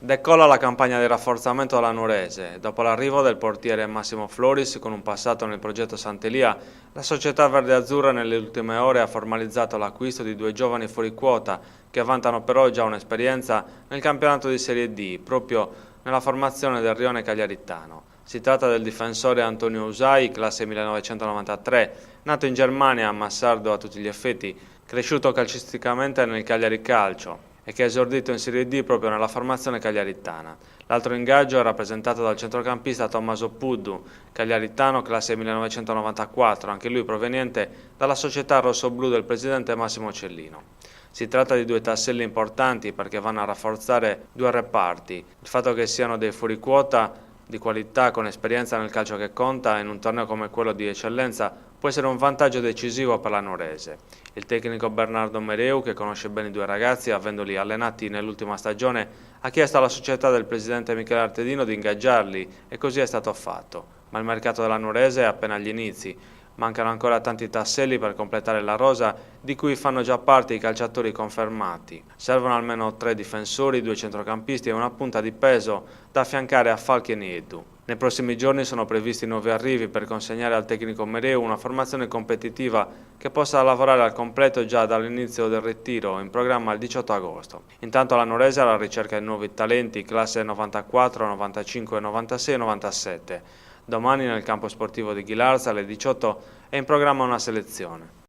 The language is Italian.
Decolla la campagna di rafforzamento della Nuorese. Dopo l'arrivo del portiere Massimo Floris con un passato nel progetto Sant'Elia, la società verde-azzurra nelle ultime ore ha formalizzato l'acquisto di due giovani fuori quota che vantano però già un'esperienza nel campionato di Serie D, proprio nella formazione del Rione Cagliaritano. Si tratta del difensore Antonio Usai, classe 1993, nato in Germania, massardo a tutti gli effetti, cresciuto calcisticamente nel Cagliari Calcio e che ha esordito in Serie D proprio nella formazione cagliaritana. L'altro ingaggio è rappresentato dal centrocampista Tommaso Puddu, cagliaritano classe 1994, anche lui proveniente dalla società rossoblù del presidente Massimo Cellino. Si tratta di due tasselli importanti perché vanno a rafforzare due reparti. Il fatto che siano dei fuoriquota di qualità con esperienza nel calcio che conta in un torneo come quello di eccellenza può essere un vantaggio decisivo per la Nuorese. Il tecnico Bernardo Mereu, che conosce bene i due ragazzi avendoli allenati nell'ultima stagione, ha chiesto alla società del presidente Michele Artedino di ingaggiarli e così è stato fatto. Ma il mercato della Nuorese è appena agli inizi. Mancano ancora tanti tasselli per completare la rosa, di cui fanno già parte i calciatori confermati. Servono almeno 3 difensori, 2 centrocampisti e una punta di peso da affiancare a Falchi e Nieddu. Nei prossimi giorni sono previsti nuovi arrivi per consegnare al tecnico Mereu una formazione competitiva che possa lavorare al completo già dall'inizio del ritiro, in programma il 18 agosto. Intanto la Nuorese è alla ricerca di nuovi talenti, classe 94, 95, 96 e 97. Domani nel campo sportivo di Ghilarza alle 18 è in programma una selezione.